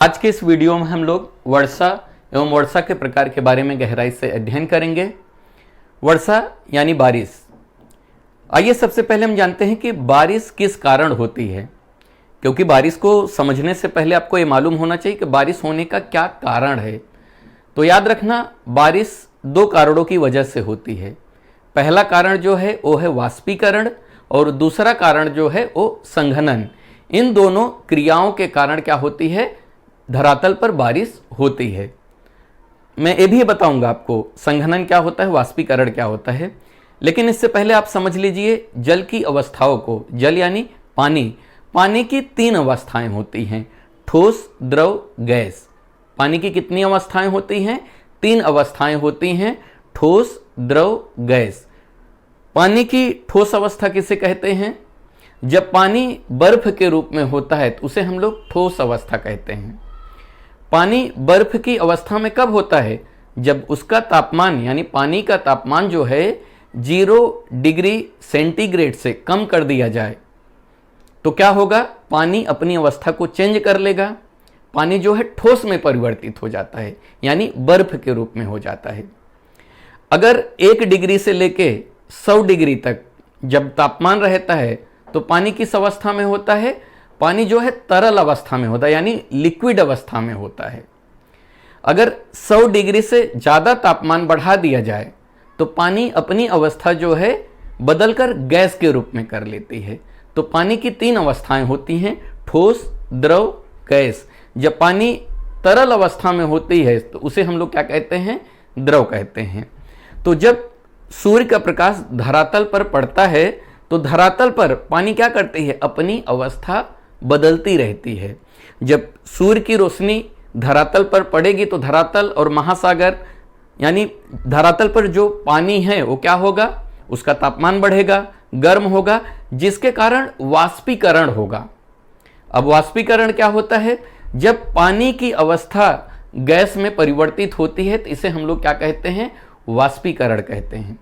आज के इस वीडियो में हम लोग वर्षा एवं वर्षा के प्रकार के बारे में गहराई से अध्ययन करेंगे। वर्षा यानी बारिश। आइए सबसे पहले हम जानते हैं कि बारिश किस कारण होती है, क्योंकि बारिश को समझने से पहले आपको ये मालूम होना चाहिए कि बारिश होने का क्या कारण है। तो याद रखना, बारिश दो कारणों की वजह से होती है। पहला कारण जो है वो है वाष्पीकरण और दूसरा कारण जो है वो संघनन। इन दोनों क्रियाओं के कारण क्या होती है, धरातल पर बारिश होती है। मैं ये भी बताऊंगा आपको संघनन क्या होता है, वाष्पीकरण क्या होता है। लेकिन इससे पहले आप समझ लीजिए जल की अवस्थाओं को। जल यानी पानी। पानी की तीन अवस्थाएं होती हैं, ठोस, द्रव, गैस। पानी की कितनी अवस्थाएं होती हैं? तीन अवस्थाएं होती हैं, ठोस, द्रव, गैस। पानी की ठोस अवस्था किसे कहते हैं? जब पानी बर्फ के रूप में होता है तो उसे हम लोग ठोस अवस्था कहते हैं। पानी बर्फ की अवस्था में कब होता है? जब उसका तापमान यानी पानी का तापमान जो है 0 डिग्री सेंटीग्रेड से कम कर दिया जाए तो क्या होगा, पानी अपनी अवस्था को चेंज कर लेगा। पानी जो है ठोस में परिवर्तित हो जाता है, यानी बर्फ के रूप में हो जाता है। अगर 1 डिग्री से लेके 100 डिग्री तक जब तापमान रहता है तो पानी किस अवस्था में होता है? पानी जो है तरल अवस्था में होता है, यानी लिक्विड अवस्था में होता है। अगर 100 डिग्री से ज़्यादा तापमान बढ़ा दिया जाए तो पानी अपनी अवस्था जो है बदलकर गैस के रूप में कर लेती है। तो पानी की तीन अवस्थाएं होती हैं, ठोस, द्रव, गैस। जब पानी तरल अवस्था में होती है तो उसे हम लोग क्या कहते हैं? द्रव कहते हैं। तो जब सूर्य का प्रकाश धरातल पर पड़ता है तो धरातल पर पानी क्या करती है? अपनी अवस्था बदलती रहती है। जब सूर्य की रोशनी धरातल पर पड़ेगी तो धरातल और महासागर यानी धरातल पर जो पानी है वो क्या होगा, उसका तापमान बढ़ेगा, गर्म होगा, जिसके कारण वाष्पीकरण होगा। अब वाष्पीकरण क्या होता है? जब पानी की अवस्था गैस में परिवर्तित होती है तो इसे हम लोग क्या कहते हैं? वाष्पीकरण कहते हैं।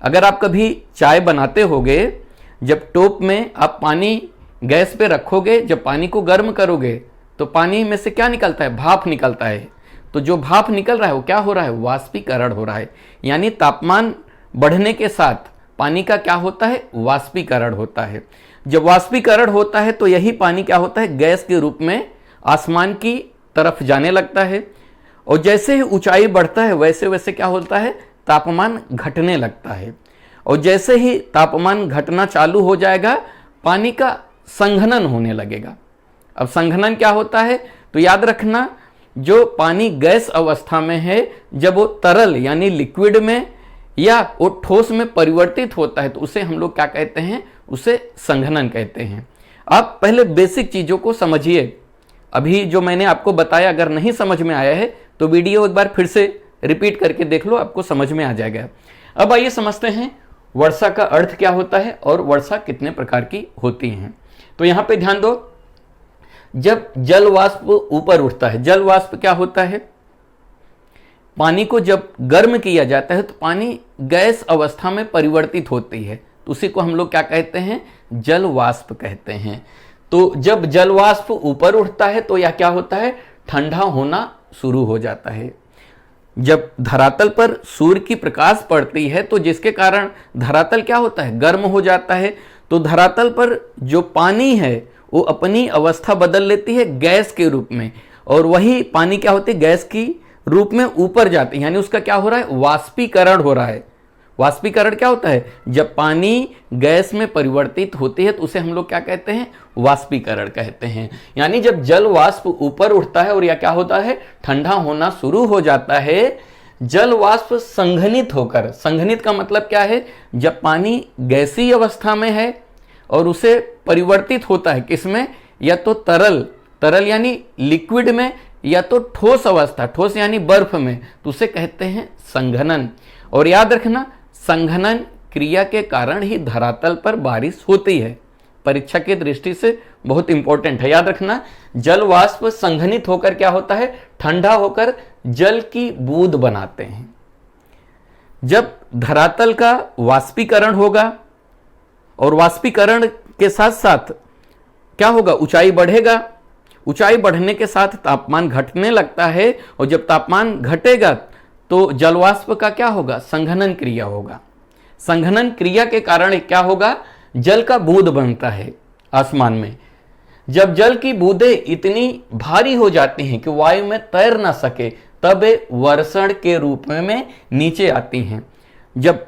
अगर आप कभी चाय बनाते होगे, जब टोप में आप पानी गैस पे रखोगे, जब पानी को गर्म करोगे तो पानी में से क्या निकलता है? भाप निकलता है। तो जो भाप निकल रहा है वो क्या हो रहा है? वाष्पीकरण हो रहा है। यानी तापमान बढ़ने के साथ पानी का क्या होता है? वाष्पीकरण होता है। जब वाष्पीकरण होता है तो यही पानी क्या होता है? गैस के रूप में आसमान की तरफ जाने लगता है। और जैसे ही ऊंचाई बढ़ता है वैसे वैसे क्या होता है? तापमान घटने लगता है। और जैसे ही तापमान घटना चालू हो जाएगा पानी का संघनन होने लगेगा। अब संघनन क्या होता है? तो याद रखना, जो पानी गैस अवस्था में है जब वो तरल यानी लिक्विड में या वो ठोस में परिवर्तित होता है तो उसे हम लोग क्या कहते हैं? उसे संघनन कहते हैं। आप पहले बेसिक चीजों को समझिए। अभी जो मैंने आपको बताया अगर नहीं समझ में आया है तो वीडियो एक बार फिर से रिपीट करके देख लो, आपको समझ में आ जाएगा। अब आइए समझते हैं वर्षा का अर्थ क्या होता है और वर्षा कितने प्रकार की होती हैं। तो यहां पे ध्यान दो, जब जल वाष्प ऊपर उठता है, जल वाष्प क्या होता है? पानी को जब गर्म किया जाता है तो पानी गैस अवस्था में परिवर्तित होती है, तो उसी को हम लोग क्या कहते हैं? जल वाष्प कहते हैं। तो जब जल वाष्प ऊपर उठता है तो यह क्या होता है? ठंडा होना शुरू हो जाता है। जब धरातल पर सूर्य की प्रकाश पड़ती है तो जिसके कारण धरातल क्या होता है? गर्म हो जाता है। तो धरातल पर जो पानी है वो अपनी अवस्था बदल लेती है गैस के रूप में, और वही पानी क्या होती है? गैस की रूप में ऊपर जाती है, यानी उसका क्या हो रहा है? वाष्पीकरण हो रहा है। वाष्पीकरण क्या होता है? जब पानी गैस में परिवर्तित होती है तो उसे हम लोग क्या कहते हैं? वाष्पीकरण कहते हैं। यानी जब जल वाष्प ऊपर उठता है और यह क्या होता है? ठंडा होना शुरू हो जाता है। जल वाष्प संघनित होकर, संघनित का मतलब क्या है? जब पानी गैसीय अवस्था में है और उसे परिवर्तित होता है किसमें? या तो तरल यानी लिक्विड में, या तो ठोस अवस्था, ठोस यानी बर्फ में, तो उसे कहते हैं संघनन। और याद रखना, संघनन क्रिया के कारण ही धरातल पर बारिश होती है। परीक्षा की दृष्टि से बहुत इंपॉर्टेंट है, याद रखना। जल वाष्प संघनित होकर क्या होता है? ठंडा होकर जल की बूंद बनाते हैं। जब धरातल का वाष्पीकरण होगा और वाष्पीकरण के साथ साथ क्या होगा? ऊंचाई बढ़ेगा। ऊंचाई बढ़ने के साथ तापमान घटने लगता है, और जब तापमान घटेगा तो जलवाष्प का क्या होगा, संघनन क्रिया होगा। संघनन क्रिया के कारण क्या होगा, जल का बूंद बनता है आसमान में। जब जल की बूंदें इतनी भारी हो जाती हैं कि वायु में तैर ना सके, तब वे वर्षण के रूप में नीचे आती हैं। जब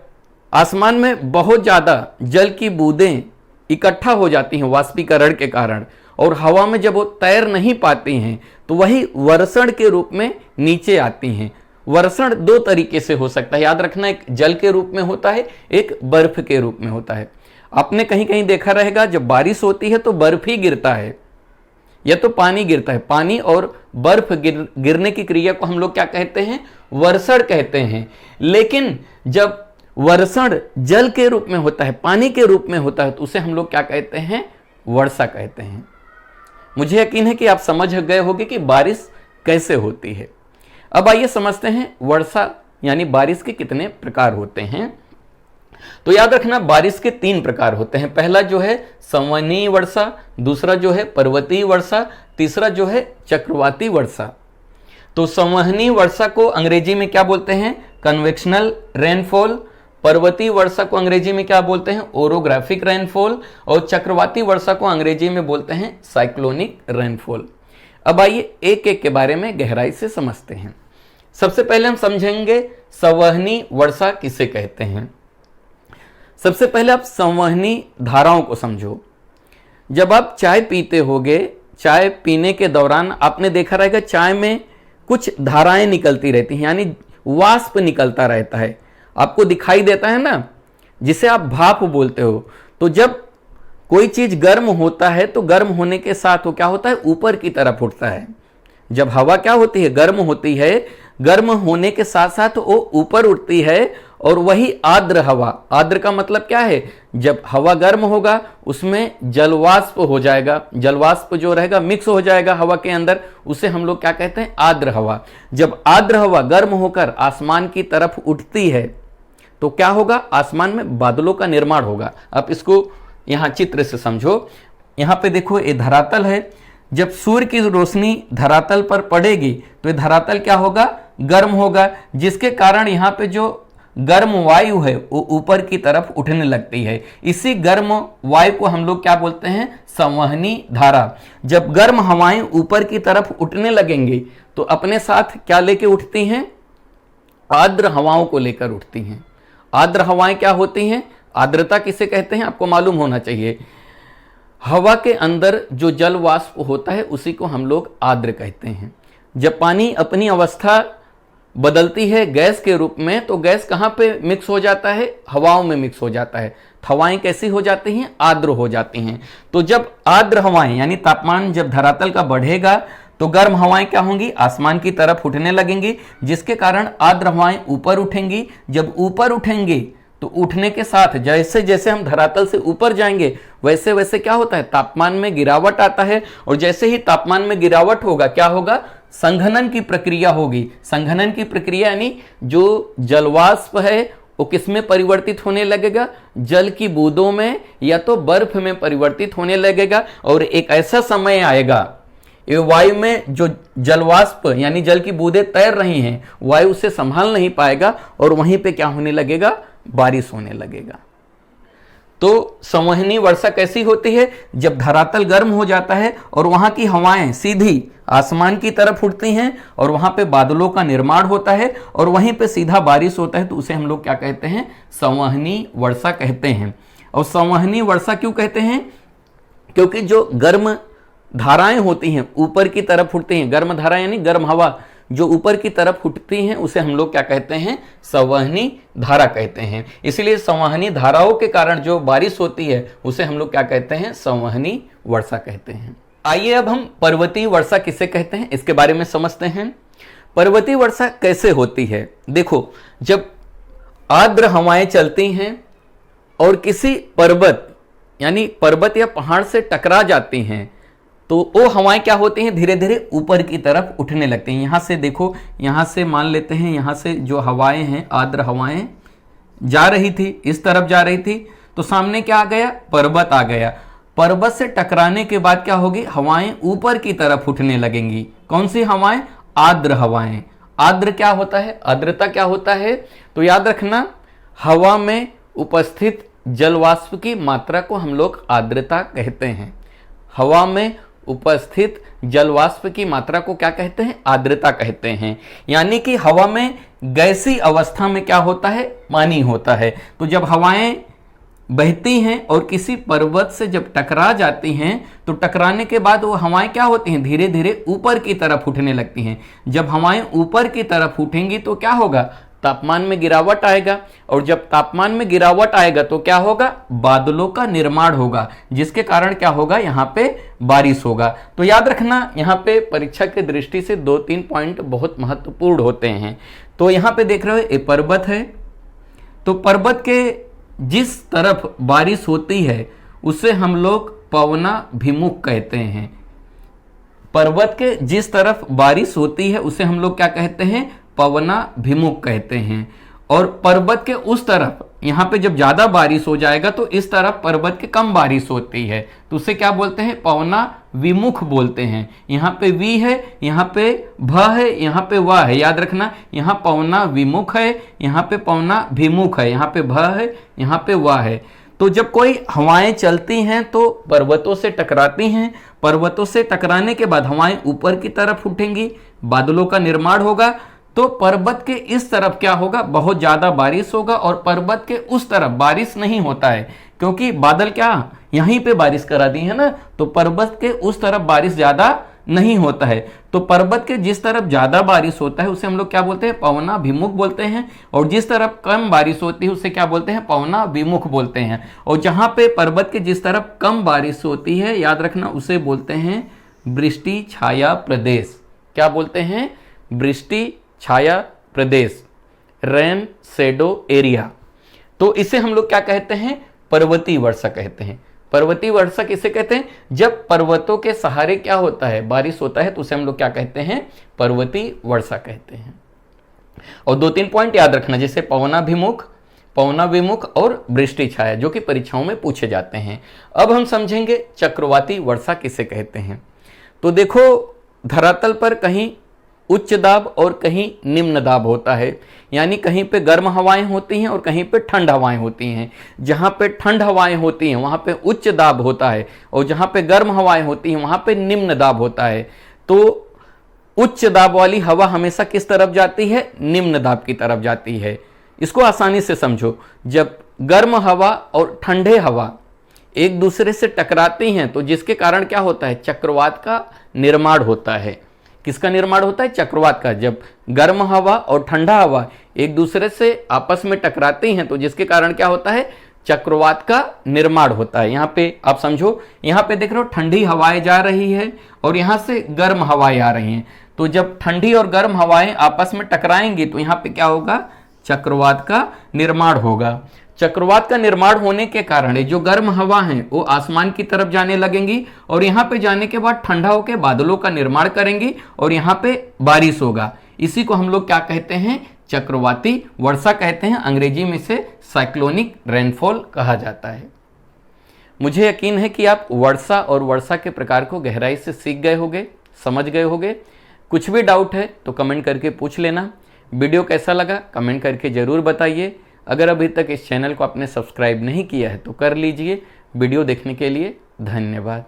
आसमान में बहुत ज्यादा जल की बूंदें इकट्ठा हो जाती हैं वाष्पीकरण के कारण, और हवा में जब वो तैर नहीं पाती हैं, तो वही वर्षण के रूप में नीचे आती हैं। वर्षण दो तरीके से हो सकता है, याद रखना, एक जल के रूप में होता है, एक बर्फ के रूप में होता है। आपने कहीं कहीं देखा रहेगा जब बारिश होती है तो बर्फ ही गिरता है या तो पानी गिरता है। पानी और बर्फ गिरने की क्रिया को हम लोग क्या कहते हैं, वर्षण कहते हैं। लेकिन जब वर्षण जल के रूप में होता है, पानी के रूप में होता है, तो उसे हम लोग क्या कहते हैं, वर्षा कहते हैं। मुझे यकीन है कि आप समझ गए होंगे कि बारिश कैसे होती है। अब आइए समझते हैं वर्षा यानी बारिश के कितने प्रकार होते हैं। तो याद रखना, बारिश के 3 प्रकार होते हैं। पहला जो है संवहनीय वर्षा, दूसरा जो है पर्वतीय वर्षा, तीसरा जो है चक्रवाती वर्षा। तो संवहनीय वर्षा को अंग्रेजी में क्या बोलते हैं, कन्वेक्शनल रेनफॉल। पर्वतीय वर्षा को अंग्रेजी में क्या बोलते हैं, ओरोग्राफिक रेनफॉल। और चक्रवाती वर्षा को अंग्रेजी में बोलते हैं साइक्लोनिक रेनफॉल। अब आइए एक एक के बारे में गहराई से समझते हैं। सबसे पहले हम समझेंगे संवहनीय वर्षा किसे कहते हैं। सबसे पहले आप संवहनी धाराओं को समझो। जब आप चाय पीते होगे, चाय पीने के दौरान आपने देखा रहेगा चाय में कुछ धाराएं निकलती रहती हैं, यानी वाष्प निकलता रहता है, आपको दिखाई देता है ना, जिसे आप भाप बोलते हो। तो जब कोई चीज गर्म होता है तो गर्म होने के साथ वो क्या होता है, ऊपर की तरफ उठता है। जब हवा क्या होती है, गर्म होती है, गर्म होने के साथ साथ वो ऊपर उठती है, और वही आर्द्र हवा, आर्द्र का मतलब क्या है, जब हवा गर्म होगा उसमें जलवाष्प हो जाएगा, जलवाष्प जो रहेगा मिक्स हो जाएगा हवा के अंदर, उसे हम लोग क्या कहते हैं, आर्द्र हवा। जब आर्द्र हवा गर्म होकर आसमान की तरफ उठती है तो क्या होगा, आसमान में बादलों का निर्माण होगा। अब इसको यहां चित्र से समझो। यहां पे देखो ये धरातल है, जब सूर्य की रोशनी धरातल पर पड़ेगी तो ये धरातल क्या होगा, गर्म होगा, जिसके कारण यहाँ पे जो गर्म वायु है वो ऊपर की तरफ उठने लगती है। इसी गर्म वायु को हम लोग क्या बोलते हैं, संवहनी धारा। जब गर्म हवाएं ऊपर की तरफ उठने लगेंगी तो अपने साथ क्या लेके उठती हैं, आर्द्र हवाओं को लेकर उठती हैं। आर्द्र हवाएं क्या होती हैं, आर्द्रता किसे कहते हैं आपको मालूम होना चाहिए। हवा के अंदर जो जल वाष्प होता है उसी को हम लोग आर्द्र कहते हैं। जब पानी अपनी अवस्था बदलती है गैस के रूप में, तो गैस कहाँ पे मिक्स हो जाता है, हवाओं में मिक्स हो जाता है। हवाएं कैसी हो जाती हैं, आर्द्र हो जाती हैं। तो जब आर्द्र हवाएं यानी तापमान जब धरातल का बढ़ेगा तो गर्म हवाएं क्या होंगी, आसमान की तरफ उठने लगेंगी, जिसके कारण आर्द्र हवाएं ऊपर उठेंगी। जब ऊपर उठेंगी तो उठने के साथ जैसे जैसे हम धरातल से ऊपर जाएंगे वैसे वैसे क्या होता है, तापमान में गिरावट आता है। और जैसे ही तापमान में गिरावट होगा क्या होगा, संघनन की प्रक्रिया होगी। संघनन की प्रक्रिया यानी जो जलवाष्प है वो किसमें परिवर्तित होने लगेगा, जल की बूंदों में या तो बर्फ में परिवर्तित होने लगेगा। और एक ऐसा समय आएगा, ये वायु में जो जलवाष्प यानी जल की बूंदें तैर रही हैं, वायु उसे संभाल नहीं पाएगा और वहीं पे क्या होने लगेगा, बारिश होने लगेगा। तो संवहनी वर्षा कैसी होती है, जब धरातल गर्म हो जाता है और वहां की हवाएं सीधी आसमान की तरफ उठती हैं और वहां पे बादलों का निर्माण होता है और वहीं पे सीधा बारिश होता है, तो उसे हम लोग क्या कहते हैं, संवहनी वर्षा कहते हैं। और संवहनी वर्षा क्यों कहते हैं, क्योंकि जो गर्म धाराएं होती हैं ऊपर की तरफ उठती हैं, गर्म धारा यानी गर्म हवा जो ऊपर की तरफ उठती हैं उसे हम लोग क्या कहते हैं, संवहनी धारा कहते हैं। इसलिए संवहनी धाराओं के कारण जो बारिश होती है उसे हम लोग क्या कहते हैं, संवहनी वर्षा कहते हैं। आइए अब हम पर्वतीय वर्षा किसे कहते हैं इसके बारे में समझते हैं। पर्वतीय वर्षा कैसे होती है, देखो, जब आर्द्र हवाएं चलती हैं और किसी पर्वत यानी पर्वत या पहाड़ से टकरा जाती हैं तो वो हवाएं क्या होती हैं, धीरे धीरे ऊपर की तरफ उठने लगती हैं। यहाँ से देखो, यहाँ से मान लेते हैं, यहाँ से जो हवाएं हैं, आर्द्र हवाएं जा रही थी, इस तरफ जा रही थी, तो सामने क्या आ गया, पर्वत आ गया। पर्वत से टकराने के बाद क्या होगी, हवाएं ऊपर की तरफ उठने लगेंगी। कौन सी हवाएं? आर्द्र हवाएं। आर्द्र क्या होता है, आर्द्रता क्या होता है? तो याद रखना, हवा में उपस्थित जलवाष्प की मात्रा को हम लोग आर्द्रता कहते हैं। हवा में उपस्थित जलवाष्प की मात्रा को क्या कहते हैं? आर्द्रता कहते हैं। यानी कि हवा में गैसीय अवस्था में क्या होता है? पानी होता है। तो जब हवाएं बहती हैं और किसी पर्वत से जब टकरा जाती हैं तो टकराने के बाद वो हवाएं क्या होती हैं? धीरे धीरे ऊपर की तरफ उठने लगती हैं। जब हवाएं ऊपर की तरफ उठेंगी तो क्या होगा? तापमान में गिरावट आएगा, और जब तापमान में गिरावट आएगा तो क्या होगा? बादलों का निर्माण होगा, जिसके कारण क्या होगा? यहाँ पे बारिश होगा। तो याद रखना, यहाँ पे परीक्षा की दृष्टि से 2-3 पॉइंट बहुत महत्वपूर्ण होते हैं। तो यहाँ पे देख रहे हो ये पर्वत है, तो पर्वत के जिस तरफ बारिश होती है उसे हम लोग पवनाभिमुख कहते हैं। पर्वत के जिस तरफ बारिश होती है उसे हम लोग क्या कहते हैं? पवनाभिमुख कहते हैं। और पर्वत के उस तरफ, यहाँ पे जब ज्यादा बारिश हो जाएगा तो इस तरफ पर्वत के कम बारिश होती है, तो उसे क्या बोलते हैं? पवनाविमुख बोलते हैं। यहाँ पे वी है, यहाँ पे भ है, यहाँ पे व है। याद रखना, यहाँ पवनाविमुख है, यहाँ पे पवनाभिमुख है, यहाँ पे भ है, यहाँ पे व है। तो जब कोई हवाएं चलती हैं तो पर्वतों से टकराती हैं, पर्वतों से टकराने के बाद हवाएं ऊपर की तरफ उठेंगी, बादलों का निर्माण होगा। तो पर्वत के इस तरफ क्या होगा? बहुत ज्यादा बारिश होगा, और पर्वत के उस तरफ बारिश नहीं होता है, क्योंकि बादल क्या यहीं पे बारिश करा दी है ना, तो पर्वत के उस तरफ बारिश ज्यादा नहीं होता है। तो पर्वत के जिस तरफ ज्यादा बारिश होता है उसे हम लोग क्या बोलते हैं? पवनाभिमुख बोलते हैं। और जिस तरफ कम बारिश होती है उसे क्या बोलते हैं? पवनाविमुख बोलते हैं। और जहां पे पर्वत के जिस तरफ कम बारिश होती है, याद रखना, उसे बोलते हैं वृष्टि छाया प्रदेश। क्या बोलते हैं? वृष्टि छाया प्रदेश, रेन शेडो एरिया। तो इसे हम लोग क्या कहते हैं? पर्वतीय वर्षा कहते हैं। पर्वतीय वर्षा किसे कहते हैं? जब पर्वतों के सहारे क्या होता है? बारिश होता है, तो उसे हम लोग क्या कहते हैं? पर्वतीय वर्षा कहते हैं। और 2-3 पॉइंट याद रखना, जैसे पवनाभिमुख, पवनाभिमुख और वृष्टि छाया, जो कि परीक्षाओं में पूछे जाते हैं। अब हम समझेंगे चक्रवाती वर्षा किसे कहते हैं। तो देखो, धरातल पर कहीं उच्च दाब और कहीं निम्न दाब होता है, यानी कहीं पे गर्म हवाएं होती हैं और कहीं पे ठंड हवाएं होती हैं। जहां पे ठंड हवाएं होती हैं वहां पे उच्च दाब होता है, और जहां पे गर्म हवाएं होती हैं वहां पे निम्न दाब होता है। तो उच्च दाब वाली हवा हमेशा किस तरफ जाती है? निम्न दाब की तरफ जाती है। इसको आसानी से समझो, जब गर्म हवा और ठंडे हवा एक दूसरे से टकराती हैं तो जिसके कारण क्या होता है? चक्रवात का निर्माण होता है। किसका निर्माण होता है? चक्रवात का। जब गर्म हवा और ठंडा हवा एक दूसरे से आपस में टकराती हैं तो जिसके कारण क्या होता है? चक्रवात का निर्माण होता है। यहाँ पे आप समझो, यहाँ पे देख रहे हो ठंडी हवाएं जा रही है और यहाँ से गर्म हवाएं आ रही हैं। तो जब ठंडी और गर्म हवाएं आपस में टकराएंगी तो यहाँ पे क्या होगा? चक्रवात का निर्माण होगा। चक्रवात का निर्माण होने के कारण जो गर्म हवा है वो आसमान की तरफ जाने लगेंगी, और यहाँ पे जाने के बाद ठंडा होकर बादलों का निर्माण करेंगी और यहाँ पे बारिश होगा। इसी को हम लोग क्या कहते हैं? चक्रवाती वर्षा कहते हैं। अंग्रेजी में इसे साइक्लोनिक रेनफॉल कहा जाता है। मुझे यकीन है कि आप वर्षा और वर्षा के प्रकार को गहराई से सीख गए होंगे, समझ गए होंगे। कुछ भी डाउट है तो कमेंट करके पूछ लेना। वीडियो कैसा लगा कमेंट करके जरूर बताइए। अगर अभी तक इस चैनल को आपने सब्सक्राइब नहीं किया है तो कर लीजिए। वीडियो देखने के लिए धन्यवाद।